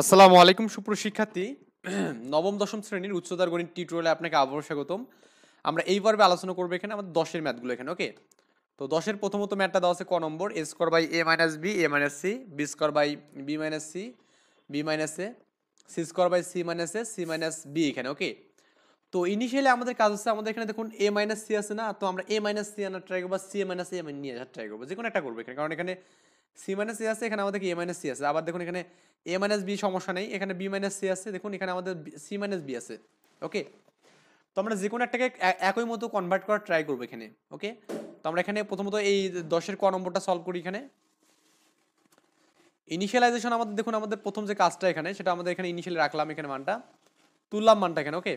আসসালামু আলাইকুম সুপ্রিয় শিক্ষার্থী। নবম দশম শ্রেণীর উচ্চতর গণিত টিউটোরিয়ালে আপনাকে আবারও স্বাগতম। আমরা এই পর্বে আলোচনা করব এখানে আমাদের 10 এর ম্যাথগুলো এখানে, ওকে? তো 10 এর প্রথমত ম্যাথটা দেওয়া আছে ক নম্বর, a square by a minus b a minus c b square by b minus c b minus a c square by c minus a c minus b এখানে, ওকে? তো ইনিশিয়ালি আমাদের কাজ হচ্ছে, আমাদের এখানে দেখুন a মাইনাস c আছে না, তো আমরা a মাইনাস c আনার ট্রাই করব, c মাইনাস a নিয়ে আসার ট্রাই করব, যে কোনো একটা করব এখানে, কারণ এখানে c মাইনাস a আছে, এখানে আমাদের a মাইনাস c আছে। আবার দেখুন এখানে a মাইনাস b সমস্যা নেই, এখানে b মাইনাস c আছে, দেখুন এখানে আমাদের c মাইনাস b আছে, ওকে? তো আমরা যে কোনো একটাকে একই মতো কনভার্ট করার ট্রাই করব এখানে, ওকে? তো আমরা এখানে প্রথমত এই 10 এর ক নম্বরটা সলভ করি। এখানে ইনিশিয়ালাইজেশন আমাদের দেখুন, আমাদের প্রথম যে কাজটা এখানে, সেটা আমাদের এখানে ইনিশিয়ালি রাখলাম, এখানে মানটা তুললাম, মানটা এখানে, ওকে?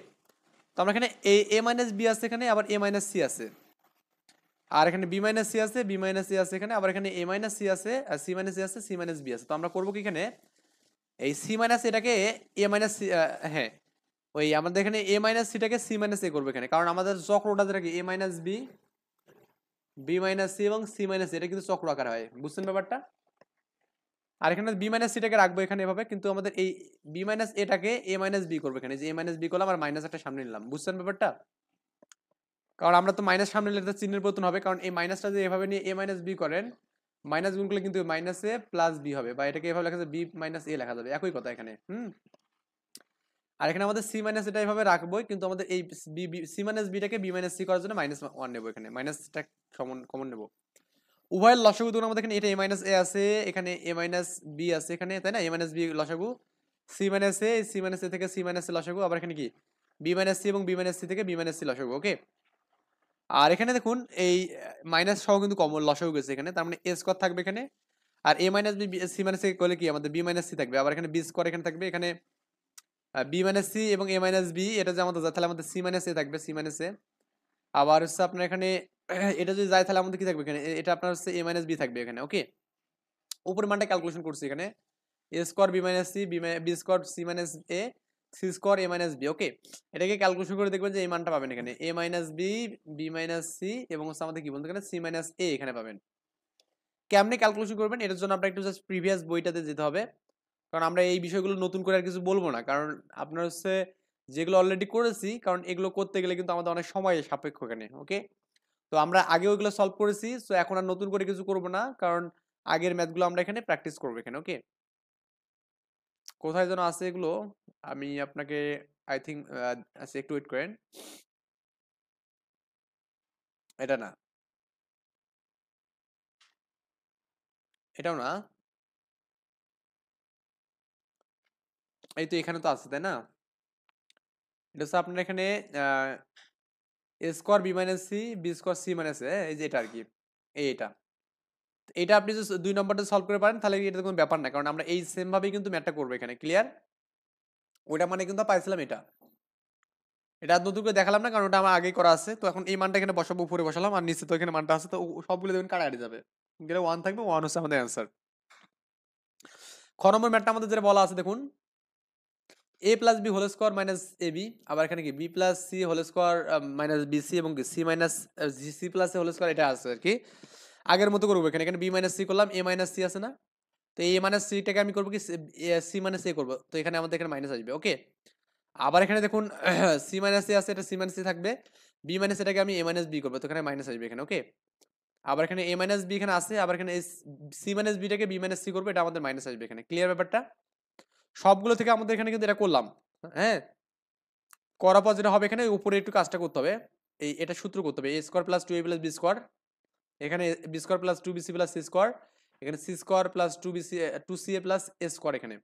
তো আমরা এখানে a মাইনাস b আছে, এখানে আবার a মাইনাস c আছে, আর এখানে b মাইনাস c আছে, b মাইনাস c আছে এখানে, আবার এখানে a মাইনাস c আছে, আর c মাইনাস c আছে, c মাইনাস b আছে। তো আমরা করব কি এখানে, এই c মাইনাস এটাকে a মাইনাস c, হ্যাঁ, ওই আমাদের এখানে a মাইনাস c টাকে c মাইনাস a করব এখানে, কারণ আমাদের চক্রটা যেটা কি a minus b b minus c এবং c মাইনাস এটা কিন্তু চক্র আকার হয়, বুঝছেন ব্যাপারটা? আর এখানে b মাইনাস c টাকে রাখবো এখানে এভাবে, কিন্তু আমাদের এই b মাইনাস এটাকে a মাইনাস b করবো এখানে, যে a মাইনাস b করলাম আর মাইনাস একটা সামনে নিলাম, বুঝছেন ব্যাপারটা? কারণ আমরা তো মাইনাস সামনে নিলে চিহ্নের পরিবর্তন হবে, কারণ এই মাইনাসটা যে এভাবে নিয়ে a মাইনাস b করেন, মাইনাস গুণ করলে কিন্তু মাইনাস a প্লাস b হবে, বা এটাকে এভাবে লেখা যাবে b মাইনাস a লেখা যাবে, একই কথা এখানে। আর এখানে আমাদের c মাইনাস এটা এভাবে রাখবোই, কিন্তু আমাদের এই c মাইনাস b টাকে b মাইনাস c করার জন্য মাইনাস 1 নেব এখানে, মাইনাসটা কমন নেব। উভয়ের লসাগু দেখুন আমাদের এখানে এটা a মাইনাস a আছে, এখানে a মাইনাস b আছে এখানে, তাই না? a মাইনাস b লসাগু, c মাইনাস a থেকে c মাইনাস a লসাগু, আবার এখানে কি b মাইনাস c এবং b মাইনাস c থেকে b মাইনাস c লসাগু, ওকে? আর এখানে দেখুন এই মাইনাস সহ কিন্তু কমন লসাগু গেছে এখানে, তার মানে a স্কয়ার থাকবে এখানে, আর a minus b c minus a করলে কি আমাদের b মাইনাস c থাকবে, আবার এখানে b স্কয়ার এখানে থাকবে, এখানে b মাইনাস c এবং a মাইনাস b, এটা যে আমাদের যায় তাহলে আমাদের c মাইনাস a থাকবে, c মাইনাস a। আবার হচ্ছে আপনার এখানে এটা যদি যায় তাহলে আমাদের কি থাকবে এখানে, এটা আপনার হচ্ছে a মাইনাস b থাকবে এখানে, ওকে? উপরের মানটা ক্যালকুলেশন করছি এখানে, a square b minus c b square c minus a c square a minus b, ওকে? এটাকে ক্যালকুলেশন করে দেখবেন যে এই মানটা পাবেন এখানে a minus b b minus c এবং হচ্ছে আমাদের কি বলতে এখানে c মাইনাস a এখানে পাবেন। কেমনে ক্যালকুলেশন করবেন এটার জন্য আপনার একটু জাস্ট প্রিভিয়াস বইটাতে যেতে হবে, কারণ আমরা এই বিষয়গুলো নতুন করে আর কিছু বলবো না, কারণ আপনার হচ্ছে যেগুলো অলরেডি করেছি, কারণ এগুলো করতে গেলে কিন্তু আমাদের অনেক সময় সাপেক্ষ এখানে, ওকে? তো আমরা আগে ওইগুলো সলভ করেছি, সো এখন আর নতুন করে কিছু করব না, কারণ আগের ম্যাথগুলো আমরা এখানে প্র্যাকটিস করবো এখানে, ওকে? কোথায় যেন আছে এগুলো, আমি আপনাকে আই থিঙ্ক আচ্ছা একটু ওয়েট করেন, এটা না, এটাও না, এই তো এখানে তো আছে, তাই না? এটা হচ্ছে আপনার এখানে A square B minus C B square C minus A, এই যে এটা আর কি, এটা এটা আপনি যদি 2 নম্বরটা সলভ করে পারেন তাহলে এটা কোনো ব্যাপার না, কারণ আমরা এই সেম ভাবেই কিন্তু ম্যাথটা করবো এখানে, ক্লিয়ার? ওইটা মানে কিন্তু পাইছিলাম এটা, এটা আর নতুন করে দেখালাম না, কারণ ওটা আমার আগেই করা আছে। তো এখন এই মানটা এখানে বসাবো, উপরে বসালাম, আর নিচে তো এখানে মানটা আছে, তো সবগুলো দেখবেন কাটাকাটি যাবে, গেলে 1 থাকবে, 1 হচ্ছে আমাদের অ্যান্সার। খ নম্বর ম্যাথটা আমাদের যেটা বলা আছে দেখুন, a plus B whole square minus A B, আবার এখানে কি B plus C whole square minus B C, এবং C minus C plus whole square, এটা আছে আর কি। আগের মতো করবো এখানে, এখানে বি মাইনাস সি করলাম, এ মাইনাস সি আছে না, তো এ মাইনাস সিটাকে আমি করবো কি সি মাইনাস এ করবো, তো এখানে আমাদের এখানে মাইনাস আসবে, ওকে? আবার এখানে দেখুন সি মাইনাস এ আছে, এটা সি মাইনাস সি থাকবে, বি মাইনাস এটাকে আমি এ মাইনাস বি করবো, তো এখানে মাইনাস আসবে এখানে, ওকে? আবার এখানে এ মাইনাস বি এখানে আছে, আবার এখানে সি মাইনাস বিটাকে বি মাইনাস সি করবো, এটা আমাদের মাইনাস আসবে এখানে, ক্লিয়ার ব্যাপারটা? সবগুলো থেকে আমাদের এখানে কিন্তু এটা করলাম, হ্যাঁ? করার পর যেটা হবে এখানে উপরে একটু কাজটা করতে হবে, এই এটা সূত্র করতে হবে, A square plus two A plus B square, এখানে B square plus two BC plus C square, এখানে C square plus two BC two C A plus A square এখানে।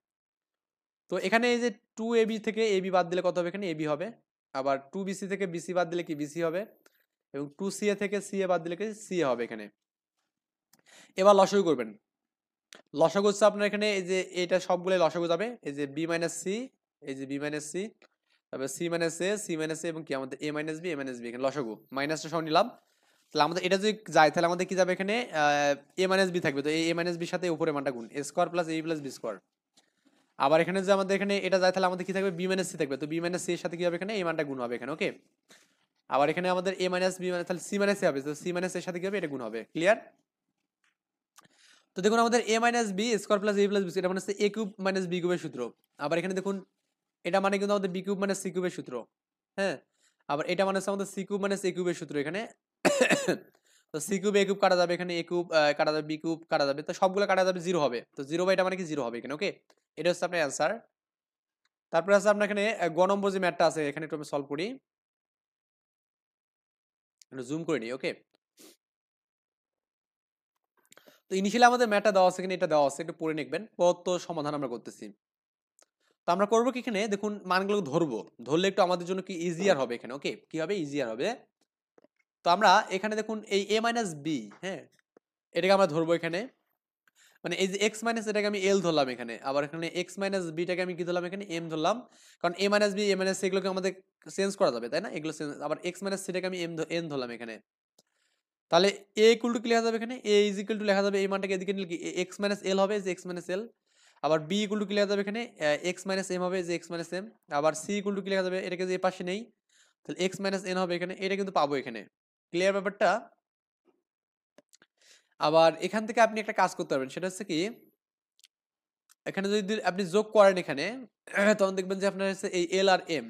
তো এখানে এই যে টু এ বি থেকে এ বি বাদ দিলে কত হবে, এখানে এ বি হবে, আবার টু বিসি থেকে বিসি বাদ দিলে কি বিসি হবে, এবং টু সি এ থেকে সি এ বাদ দিলে কি সি এ হবে এখানে। এবার লসাগু করবেন, লসাগু হচ্ছে আপনার এখানে এই যে এটা সবগুলো লসাগু যাবে, এই যে বি মাইনাস সি, এই যে বি মাইনাস সি, তারপরে সি মাইনাস এ, সি মাইনাস এ, এবং কি আমাদের A minus B, A minus B, এখানে লসাগু মাইনাসটা সহ নিলাম। তাহলে আমাদের এটা যদি যায় তাহলে আমাদের কি যাবে এখানে, এ মাইনাস বি থাকবে, তো এই এ মাইনাস বির সাথে উপরে মানটা গুণ, এ স্কোয়ার প্লাস এ প্লাস বি স্কোয়ার। আবার এখানে যে আমাদের এখানে এটা যায় তাহলে আমাদের কি থাকবে, বি মাইনাস সি থাকবে, তো বি মাইনাস সি এর সাথে কি হবে এখানে, এই মানটা গুণ হবে এখানে, ওকে? আবার এখানে আমাদের এ মাইনাস বি মানে তাহলে সি মাইনাস এ হবে, তো সি মাইনাস এর সাথে কি হবে, এটা গুণ হবে, ক্লিয়ার? তো দেখুন আমাদের a minus B square plus a plus B, এটা মানে হচ্ছে a কিউব মাইনাস বি কিউবের সূত্র। আবার এখানে দেখুন এটা মানে কিন্তু আমাদের বি কিউব মাইনাস সি কিউবের সূত্র। হ্যাঁ, আবার এটা মানে হচ্ছে আমাদের সি কিউব মাইনাস এ কিউবের সূত্র এখানে। তো সি কিউব এ কিউব কাটা যাবে, এখানে এ কিউব কাটা যাবে, বি কিউব কাটা যাবে, তো সবগুলো কাটা যাবে, জিরো হবে। তো জিরো বাই এটা মানে কি জিরো হবে এখানে। ওকে, এটা হচ্ছে আপনার অ্যান্সার। তারপরে আছে আপনার এখানে গ নম্বর যে ম্যাথটা আছে এখানে একটু আমি সলভ করি, জুম করে নিই। ওকে, তো ইনিশিয়ালি আমাদের ম্যাথটা দেওয়া আছে, এখানে এটা দেওয়া আছে, একটু পড়ে নেবেন। পদ সমাধান আমরা করতেছি। তো আমরা করবো কি, এখানে দেখুন মানগুলো ধরবো, ধরলে একটু আমাদের জন্য কি ইজিয়ার হবে এখানে। ওকে, কি হবে, ইজিয়ার হবে। তো আমরা এখানে দেখুন এই a মাইনাস বি, হ্যাঁ, এটাকে আমরা ধরবো এখানে, মানে এই যে এক্স মাইনাস এটাকে আমি এল ধরলাম এখানে, আবার এখানে এক্স মাইনাস বিটাকে আমি কি ধরলাম এখানে, এম ধরলাম। কারণ এ minus B A minus C এগুলোকে আমাদের চেঞ্জ করা যাবে, তাই না, এগুলো চেঞ্জ। আবার এক্স মাইনাস সিটাকে আমি এন ধরলাম এখানে। তাহলে এ ইকুয়াল টু কি লেখা যাবে এখানে, এ ইজ ইকুয়াল টু লেখা যাবে এই মানটাকে এদিকে নিলে কি এক্স মাইনাস এল হবে, যে এক্স মাইনাস এল। আবার বি ইকুয়াল টু কি লেখা যাবে এখানে, এক্স মাইনাস এম হবে, যে এক্স মাইনাস এম। আবার সি ইকুয়াল টু কি লেখা যাবে, এটাকে যে পাশে নেই, তাহলে এক্স মাইনাস এন হবে এখানে, এটা কিন্তু পাবো এখানে। ক্লিয়ার ব্যাপারটা। আবার এখান থেকে আপনি একটা কাজ করতে পারবেন, সেটা হচ্ছে কি, এখানে যদি আপনি যোগ করেন এখানে, তখন দেখবেন যে আপনার হচ্ছে এই এল আর এম,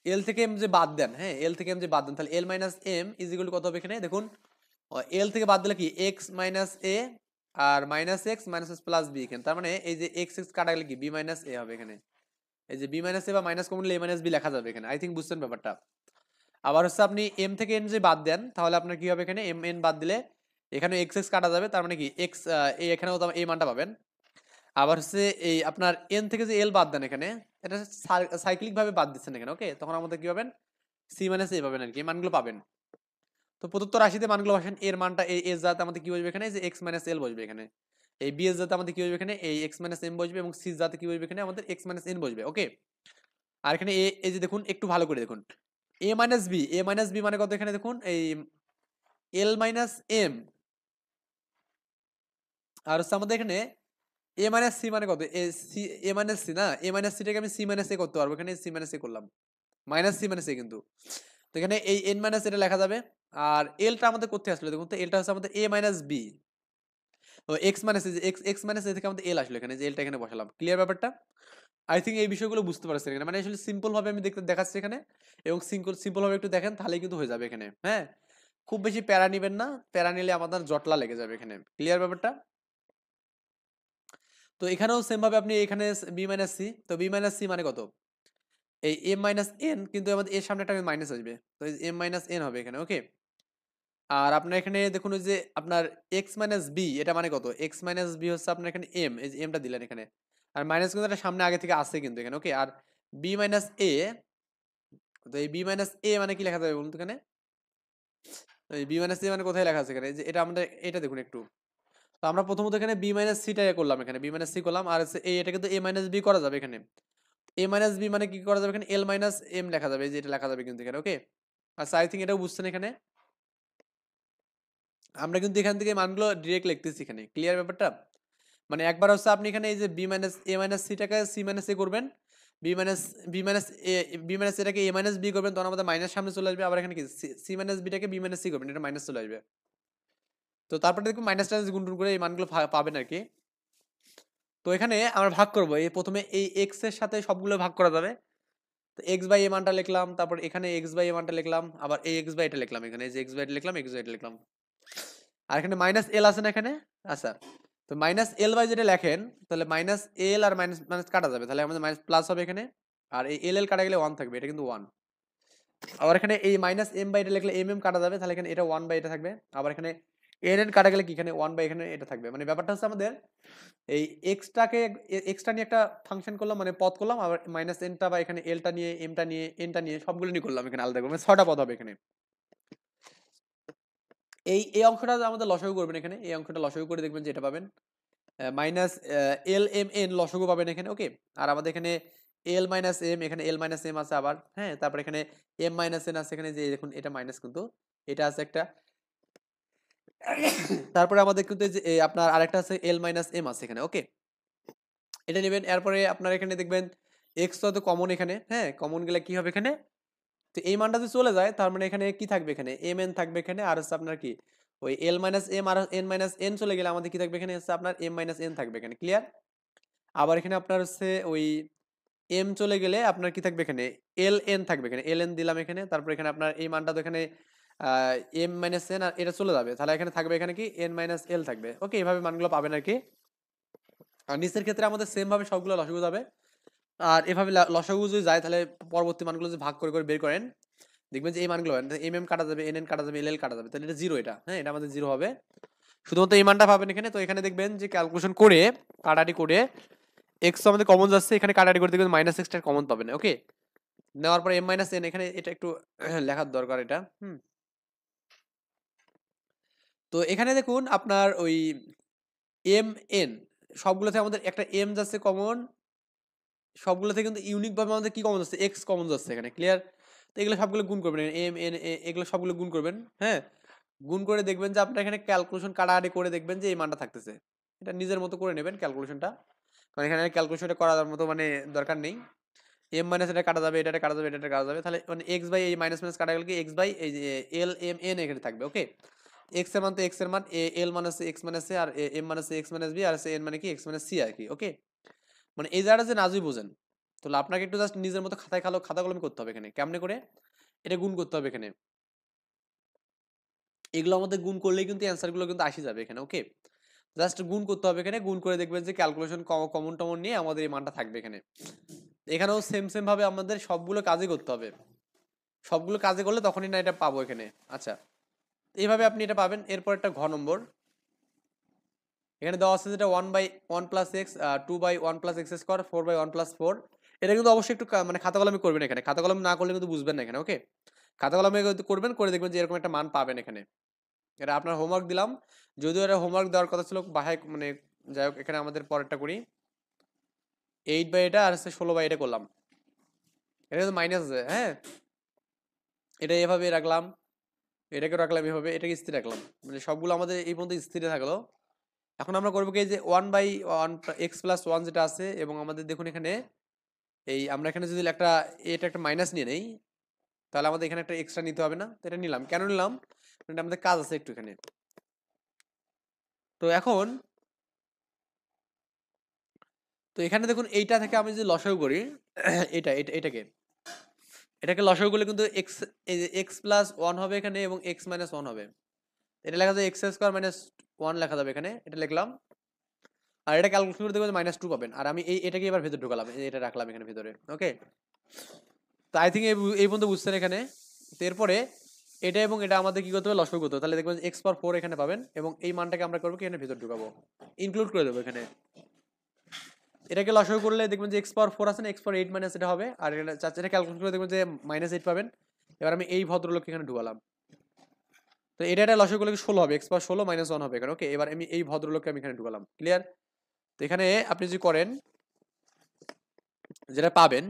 এল থেকে এম যে বাদ দেন, হ্যাঁ, এল থেকে এম যে বাদ দেন, তাহলে L minus M is equal to কত হবে এখানে দেখুন, এল থেকে বাদ দিলে কি এক্স মাইনাস এ আর minus X minus X plus B এখানে, তার মানে এই যে এক্স এক্স কাটা গেলে কি বি মাইনাস এ হবে এখানে। এই যে বি মাইনাস এ বা মাইনাস কমন এ মাইনাস বি লেখা যাবে এখানে। আই থিঙ্ক বুঝছেন ব্যাপারটা। আবার হচ্ছে আপনি এম থেকে এন যে বাদ দেন, তাহলে আপনার কি হবে এখানে, এম এন বাদ দিলে এখানে এক্স এক্স কাটা যাবে, তার মানে কি এক্স এখানেও এই মানটা পাবেন। আবার হচ্ছে এই আপনার এন থেকে যে এল বাদ দেন এখানে, এটা সাইক্লিক ভাবে বাদ দিচ্ছেন এখানে। ওকে, তখন আমাদের কি পাবেন, সি মাইনাস এ পাবেন আর কি, এই মানগুলো পাবেন। তো প্রদত্ত রাশিতে মানগুলো বসেন, এর মানটা এই এস জাতে আমাদের কি বসবে এখানে, যে এক্স মাইনাস এল বসবে এখানে। এই বি এস জাতে আমাদের কি বসবে এখানে, এই এক্স মাইনাস এম বসবে, এবং সি জাতে কি বসবে এখানে, আমাদের এক্স মাইনাস এন বসবে। ওকে, আর এখানে এই যে দেখুন একটু ভালো করে দেখুন, এ মাইনাস বি, এ মাইনাস বি মানে কত এখানে দেখুন, এই এল মাইনাস এম, আর হচ্ছে আমাদের এখানে এ মাইনাস সি মানে কত, A C, A minus C না, এ মাইনাস সিটাকে আমি সি মাইনাস এ করতে পারবো, এখানে সি মাইনাস এ করলাম, মাইনাস সি মাইনাস এ কিন্তু। তো এখানে এই এন মাইনাস এটা লেখা যাবে। আর এলটা আমাদের কোথায় আসলো দেখুন, তো এলটা হচ্ছে আমাদের এ মাইনাস বি, ও X minus X X minus A থেকে আমাদের এল আসলো এখানে, যে এলটা এখানে বসালাম। ক্লিয়ার ব্যাপারটা। আই থিঙ্ক এই বিষয়গুলো বুঝতে পারছেন এখানে, মানে আসলে সিম্পল ভাবে আমি দেখাচ্ছি এখানে, এবং সিম্পল ভাবে একটু দেখেন তাহলেই কিন্তু হয়ে যাবে এখানে। হ্যাঁ, খুব বেশি প্যারা নিবেন না, প্যারা নিলে আমাদের জটলা লেগে যাবে এখানে। ক্লিয়ার ব্যাপারটা। তো এখানেও সেম ভাবে আপনি এখানে বি মাইনাস সি, তো বি মাইনাস সি মানে কত, এই এম মাইনাস এন, কিন্তু আমাদের এর সামনে একটা মাইনাস আসবে, তো এম মাইনাস এন হবে এখানে। ওকে, আর আপনার এখানে দেখুন ওই যে আপনার এক্স মাইনাস বি, এটা মানে কত, এক্স মাইনাস বি হচ্ছে আপনার এখানে এম, এই যে এমটা দিলেন এখানে, আর মাইনাস কিন্তু এটা সামনে আগে থেকে আসছে কিন্তু এখানে। ওকে, আর বি মাইনাস এ, তো এই বি মাইনাস এ মানে কি লেখা যাবে বলুন তো এখানে, এই বি মাইনাস এ মানে কোথায় লেখা আছে এখানে, যে এটা আমাদের এটা দেখুন একটু। তো আমরা প্রথমত এখানে বি মাইনাস সিটা করলাম এখানে, বি মাইনাস সি করলাম, আর এটা কিন্তু এ মাইনাস বি করা যাবে এখানে। এ মাইনাস বি মানে কি করা যাবে এখানে, এল মাইনাস এম লেখা যাবে, এই যে এটা লেখা যাবে কিন্তু এখানে। ওকে, আচ্ছা, আই থিঙ্ক এটাও বুঝছেন এখানে। আমরা কিন্তু এখান থেকে মানগুলো ডিরেক্ট লিখতেছি এখানে। ক্লিয়ার ব্যাপারটা। মানে একবার হচ্ছে আপনি এখানে এই যে বি মাইনাস এ মাইনাস সিটাকে সি মাইনাস এ করবেন, B minus B minus A, B minus এটাকে এ মাইনাস বি করবেন, তখন আমাদের মাইনাস সামনে চলে আসবে। আবার এখানে কি সি মাইনাস বিটাকে বি মাইনাস সি করবেন, এটা মাইনাস চলে আসবে। তো তারপরে দেখুন মাইনাস টাইনাস গুণ করে এই মানগুলো পাবেন আর কি। তো এখানে আমরা ভাগ করবো, এই প্রথমে এই এক্স এর সাথে সবগুলো ভাগ করা যাবে। তো এক্স বাই এ মানটা লিখলাম, তারপর এখানে এক্স বাই এ মানটা লিখলাম, আবার এই এক্স বাই এটা লিখলাম এখানে, এই যে এক্স বাই এটা লিখলাম, এক্স বাই এটা লিখলাম। আর এখানে মাইনাস এল আছে না এখানে। আচ্ছা, তো মাইনাস এল বাই যেটা লেখেন, তাহলে মাইনাস এল আর মাইনাস মাইনাস কাটা যাবে, তাহলে আমাদের মাইনাস প্লাস হবে এখানে। আর এই এল এল কাটা গেলে ওয়ান থাকবে, এটা কিন্তু ওয়ান। আবার এখানে এই মাইনাস এম বাই এটা লিখলে এম এম কাটা যাবে, তাহলে এখানে এটা ওয়ান বাই এটা থাকবে। আবার এখানে এন এন কাটা গেলে কি এখানে ওয়ান বাই এখানে এটা থাকবে। মানে ব্যাপারটা হচ্ছে আমাদের এই এক্সটাকে, এক্সটা নিয়ে একটা ফাংশন করলাম, মানে পদ করলাম, আবার মাইনাস এনটা বা এখানে এলটা নিয়ে এমটা নিয়ে এনটা নিয়ে সবগুলো নিয়ে করলাম এখানে আলাদা করে, মানে ছটা পদ হবে এখানে। এই অংশটা আমাদের লসাগু করবেন এখানে, এই অংশটা লসাগু করে দেখবেন যে এটা পাবেন মাইনাস এল এম এন লসাগু পাবেন এখানে। ওকে, আর আমাদের এখানে এল মাইনাস এম, এখানে এল মাইনাস এম আছে আবার, হ্যাঁ, তারপর এখানে এম মাইনাস এন আছে এখানে, যে দেখুন এটা মাইনাস কিন্তু এটা আছে একটা। তারপরে আমাদের কিন্তু এই যে আপনার আরেকটা আছে এল মাইনাস এম আছে এখানে। ওকে, এটা নেবেন। এরপরে আপনার এখানে দেখবেন এক্স তো কমন এখানে, হ্যাঁ, কমন গেলে কি হবে এখানে, তো এই মানটা যদি চলে যায় তার মানে এখানে কি থাকবে, এখানে এম এন থাকবে এখানে, আর হচ্ছে আপনার কি ওই এল minus M R N minus N চলে গেলে আমাদের কি থাকবে এখানে হচ্ছে আপনার এম মাইনাস এন থাকবে এখানে, ক্লিয়ার? আবার এখানে আপনার হচ্ছে ওই এম চলে গেলে আপনার কি থাকবে এখানে এল এন থাকবে এখানে, এল এন দিলাম এখানে, তারপর এখানে আপনার এই মানটা তো এখানে এম মাইনাস এন আর এটা চলে যাবে, তাহলে এখানে থাকবে এখানে কি এন মাইনাস এল থাকবে। ওকে, এইভাবে মানগুলো পাবেন আর কি। আর নিচের ক্ষেত্রে আমাদের সেম ভাবে সবগুলো লসাগু যাবে। আর এভাবে লসাগু যদি যায় তাহলে পরবর্তী মানগুলো যদি ভাগ করে করে বের করেন দেখবেন যে এই মানগুলো এম এম কাটা যাবে, এন এন কাটা যাবে, এল এল কাটা যাবে, তাহলে এটা জিরো, এটা হ্যাঁ এটা আমাদের জিরো হবে। শুধুমাত্র এই মানটা পাবেন এখানে। তো এখানে দেখবেন যে ক্যালকুলেশন করে কাটাটি করে এক্স আমাদের কমন যাচ্ছে, এখানে কাটাটি করে দেখবেন মাইনাস এক্সটা কমন পাবেন। ওকে, নেওয়ার পর এম মাইনাস এন, এখানে এটা একটু লেখার দরকার এটা। তো এখানে দেখুন আপনার ওই এম এন সবগুলো থেকে আমাদের একটা এম যাচ্ছে কমন, সবগুলো থেকে কিন্তু ইউনিক ভাবে আমাদের কি কমন যাচ্ছে, এক্স কমন যাচ্ছে এখানে, ক্লিয়ার? তো এগুলো সবগুলো গুণ করবেন, এম এন এগুলো সবগুলো গুণ করবেন। হ্যাঁ, গুণ করে দেখবেন যে আপনার এখানে ক্যালকুলেশন কাটাকাটি করে দেখবেন যে এই মানটা থাকতেছে। এটা নিজের মতো করে নেবেন ক্যালকুলেশনটা, কারণ এখানে ক্যালকুলেশনটা করার মতো মানে দরকার নেই। এম মাইনাস এটা কাটা যাবে, এটা কাটা যাবে, এটা কাটা যাবে, তাহলে মানে এক্স বাই এই মাইনাস মাইনাস কাটা গেলে কি এক্স বাই এই যে এল এম এন এখানে থাকবে। ওকে, এক্স এর মান তো এক্স এর মান, এল মানে হচ্ছে x minus A, R M মানে হচ্ছে এক্স মাইনাস বি, আর এন মানে কি এক্স মাইনাস সি আর কি। ওকে, মানে এই জায়গাটা যে নাজুই বোঝেন, তাহলে আপনাকে একটু জাস্ট নিজের মতো খাতায় খাতা কলমে করতে হবে এখানে, কেমনে করে এটা গুণ করতে হবে এখানে। এগুলো আমাদের গুণ করলেই কিন্তু অ্যান্সার গুলো কিন্তু আসে যাবে এখানে। ওকে, জাস্ট গুণ করতে হবে এখানে, গুণ করে দেখবেন যে ক্যালকুলেশন কমন টমন নিয়ে আমাদের এই মানটা থাকবে এখানে। এখানেও সেম সেম ভাবে আমাদের সবগুলো কাজই করতে হবে, সবগুলো কাজে করলে তখনই না এটা পাবো এখানে। আচ্ছা, এইভাবে আপনি এটা পাবেন। এরপর একটা ঘ নম্বর এখানে দেওয়া আছে যেটা 1/1 plus x, 2/1 plus x square, 4/1 plus 4। এটা কিন্তু অবশ্যই একটু মানে খাতা কলমে করবেন এখানে, খাতা কলম না করলে কিন্তু বুঝবেন না এখানে। ওকে, খাতা কলমে করবেন, করে দেখবেন যে এরকম একটা মান পাবেন এখানে। এটা আপনার হোমওয়ার্ক দিলাম, যদিও এটা হোমওয়ার্ক দেওয়ার কথা ছিল বাসায়, মানে যাই হোক এখানে আমাদের পরেরটা করি। 8/, এটা আর হচ্ছে 16/, এটা করলাম। এটা কিন্তু মাইনাস আছে, হ্যাঁ এটা এভাবে রাখলাম, এটাকে রাখলাম এভাবে, এটাকে স্থির রাখলাম, মানে সবগুলো আমাদের এই পর্যন্ত স্থিরে থাকলো। এখন আমরা করবো কি যে 1/1 এক্স প্লাস 1 যেটা আছে, এবং আমাদের দেখুন এখানে এই আমরা এখানে যদি একটা এটা একটা মাইনাস নিয়ে নেই তাহলে আমাদের এখানে একটা এক্সট্রা নিতে হবে না। তো এটা নিলাম, কেন নিলাম, এটা আমাদের কাজ আছে একটু এখানে। তো এখন তো এখানে দেখুন এইটা থেকে আমি যদি লসাগু করি এটাকে এটাকে লসাগু করলে কিন্তু এক্স, এই যে এক্স প্লাস 1 হবে এখানে এবং এক্স মাইনাস 1 হবে। এটা লেখা যায় এক্স স্কোয়ার মাইনাস 1 লেখা যাবে এখানে, এটা লিখলাম। আর এটা ক্যালকুলেট করে দেখবেন -2 পাবেন। আর আমি এটাকে এবার ভেতরে ঢুকালাম, এটা রাখলাম এখানে ভিতরে। ওকে, তো আই থিঙ্ক এই পর্যন্ত বুঝছেন এখানে। তো এরপরে এটা এবং এটা আমাদের কি করতে হবে, লসাগু করতে হবে। তাহলে দেখবেন এক্স পাওয়ার 4 এখানে পাবেন, এবং এই মানটাকে আমরা করবো কি এখানে ভিতরে ঢুকাবো, ইনক্লুড করে দেবো এখানে। এটাকে লসাগু করলে দেখবেন যে এক্স পাওয়ার 4 আছে না, এক্স পাওয়ার 8 মাইনাস এটা হবে। আর এটা ক্যালকুলেট করে দেখবেন যে -8 পাবেন। এবার আমি এই ভদ্রলোককে এখানে ঢুকালাম। তো এটা লসাগু করলে 16 হবে, এক্স পাওয়ার 16 মাইনাস 1 হবে এখানে। ওকে, এবার আমি এই ভদ্রলোককে আমি এখানে ঢুকালাম, ক্লিয়ার? তো এখানে আপনি যদি করেন যেটা পাবেন,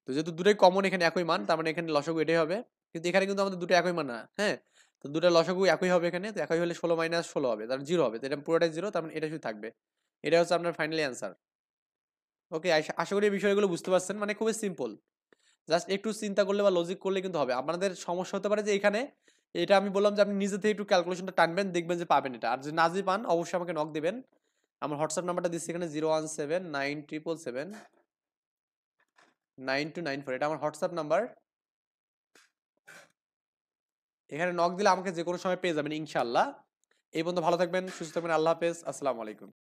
তো যেহেতু দুটোই কমন এখানে একই মান, তার মানে এখানে লসাগু এটাই হবে। কিন্তু এখানে কিন্তু আমাদের দুটো একই মান না, হ্যাঁ, তো দুটো লসাগু একই হবে এখানে। তো একই হলে 16 মাইনাস 16 হবে, তার 0 হবে। তো এটা পুরোটাই 0, তার মানে এটা শুধু থাকবে। এটা হচ্ছে আপনার ফাইনালি অ্যান্সার। ওকে, আশা করি এই বিষয়গুলো বুঝতে পারছেন, মানে খুবই সিম্পল। জাস্ট একটু চিন্তা করলে বা লজিক করলে কিন্তু হবে। আপনাদের সমস্যা হতে পারে যে এখানে এটা আমি বললাম যে আপনি নিজে থেকে একটু ক্যালকুলেশনটা টানবেন, দেখবেন যে পাবেন এটা। আর যদি না যদি পান অবশ্যই আমাকে নক দিবেন। আমার হোয়াটসঅ্যাপ নাম্বারটা দিচ্ছি এখানে 01797779294, এটা আমার হোয়াটসঅ্যাপ নাম্বার। এখানে নক দিলে আমাকে যে কোনো সময় পেয়ে যাবেন ইনশাআল্লাহ। এই পর্যন্ত ভালো থাকবেন, সুস্থ থাকবেন, আল্লাহ হাফেজ, আসসালামু আলাইকুম।